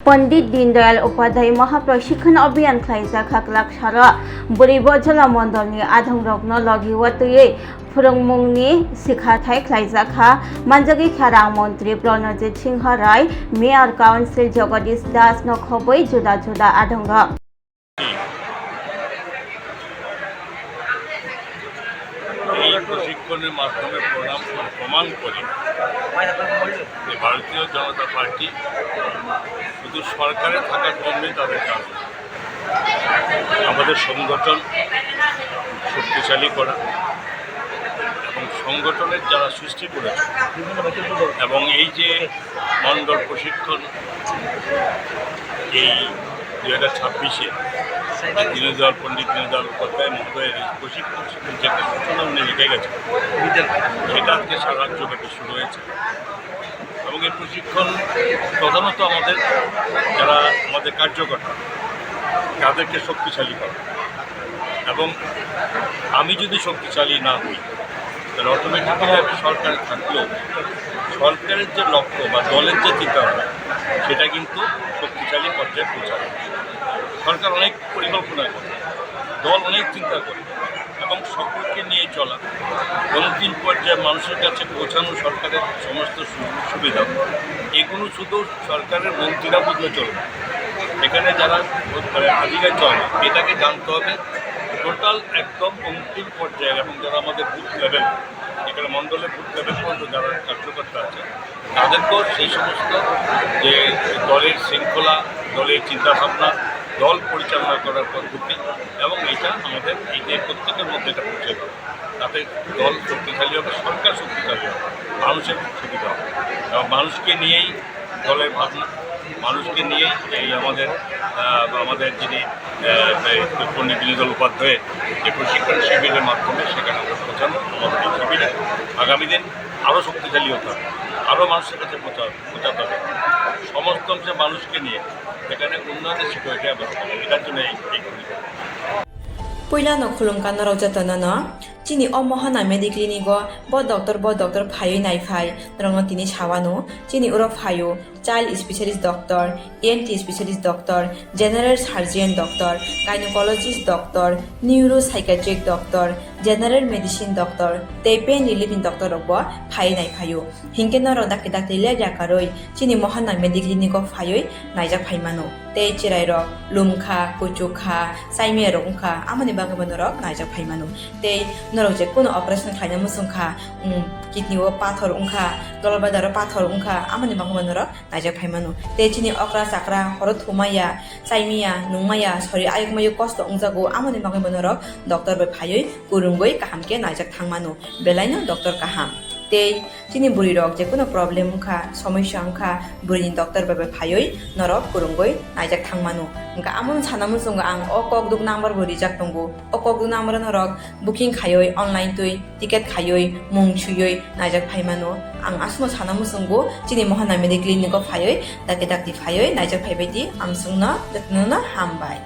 पंडित दीनदयाल उपाध्याय महाप्रशिक्षण अभियान खायजा खाकलाक सारा बुरै बजला मंडलनि आधंरकनो लगिवतयै फोरोंमुंनि सिखाथाय खायजाखा मानजागि खारां मंत्री प्रणजित सिंह राय मेयर काउंसिल जगदीश दास नखबै जुदा जुदा आधंरक প্রশিক্ষণের মাধ্যমে প্রমাণ করে যে ভারতীয় জনতা পার্টি শুধু সরকারে থাকার জন্যই তাদের কাজ আমাদের সংগঠন শক্তিশালী করা এবং সংগঠনের যারা সৃষ্টি করেছে এবং এই যে মণ্ডল প্রশিক্ষণ এই 2026-এ দীনদয়াল পণ্ডিত দীনদয়াল উপাধ্যায় মহোদয়ের এই প্রশিক্ষণ শিবির যে একটা সূচনা উনি রেখে গেছে সেটা আজকে সারা রাজ্যব্যাপী শুরু হয়েছে এবং এই প্রশিক্ষণ প্রধানত যারা আমাদের কার্যকর্তা তাদেরকে শক্তিশালী করে এবং আমি যদি শক্তিশালী না হই তাহলে অটোমেটিক্যালি আমি সরকারে থাকলেও সরকারের যে লক্ষ্য বা দলের যে চিন্তাভাবনা সেটা কিন্তু শক্তিশালী পর্যায়ে পৌঁছাবে। সরকার অনেক পরিকল্পনা করে, দল অনেক চিন্তা করে এবং সকলকে নিয়ে চলা অন্তিম পর্যায়ে মানুষের কাছে পৌঁছানো সরকারের সমস্ত সুবিধা এগুলো শুধু সরকারের মন্ত্রীরা বুঝলে চলবে, এখানে যারা আধিকারিক চলে এটাকে জানতে হবে টোটাল একদম অন্তিম পর্যায়ে এবং যারা আমাদের বুথ লেভেল এখানে মণ্ডলের বুথ লেভেল পর্যন্ত যারা কার্যকর্তা আছে তাদেরকেও সেই সমস্ত যে দলের শৃঙ্খলা, দলের চিন্তাভাবনা, দল পরিচালনা করার পদ্ধতি এবং এটা আমাদের এই যে প্রত্যেকের মধ্যে এটা পৌঁছে দেবে, তাতে দল শক্তিশালী হবে, সরকার শক্তিশালী হবে, মানুষের সুবিধা হবে এবং মানুষকে নিয়েই দলের ভাবনা, মানুষকে নিয়েই এই আমাদের যিনি পণ্ডিত দীনদয়াল উপাধ্যায়ের যে প্রশিক্ষণ শিবিরের মাধ্যমে সেখানে আমরা পৌঁছানো আমাদের এই শিবিরে আগামী দিন আরও শক্তিশালী হতে হবে, আরও মানুষের কাছে পৌঁছাতে হবে, সমস্ত অংশে মানুষকে নিয়ে সেখানে উন্নয়নের শিখর এটা এটার জন্য এই Puyla no khulungkan no raujatana no chini o mohana mediclinic go bo doctor phayo nai phai rongno tini sawano chini uro phayo child specialist doctor, ENT specialist doctor, general surgeon doctor, gynecologist doctor, neuropsychiatric doctor, general medicine doctor, tei pain relieving doctor rokbo phai nai phayo hingke no rodak dak tele jakaroi chini mohana mediclinic go phayo naijak phaimano tei chirai rok lumkha kuchukha saimia rokha amani bagabano rok naijak phaimano tei norok je kono operation khaina musungkha kidney o pathor ungkha dolbadar pathor ungkha amani bagabano rok naijak phaimano tei chini okra sakra horo thumaya saimia nungmaya sori ayukmayu kosto ungjago amani bagabano rok doctor bai phayoi kurungoi kahamke naijak thangmano belaino doctor kaham tei chini buri rok je kono problem ungkha সমস্যা ungkha burini doctor bai phayoi norok kurungoi naijak thangmano ungka amon sanamun sunga ang okok duk number buri jak tongo okok duk number norok booking khayoi online tui ticket khayoi mung chuyoi naijak phaimano ang asmo sanamun sungo chini mohana medical clinic phayoi dakti phayoi naijak phaibaiti ang sungna datnona hambai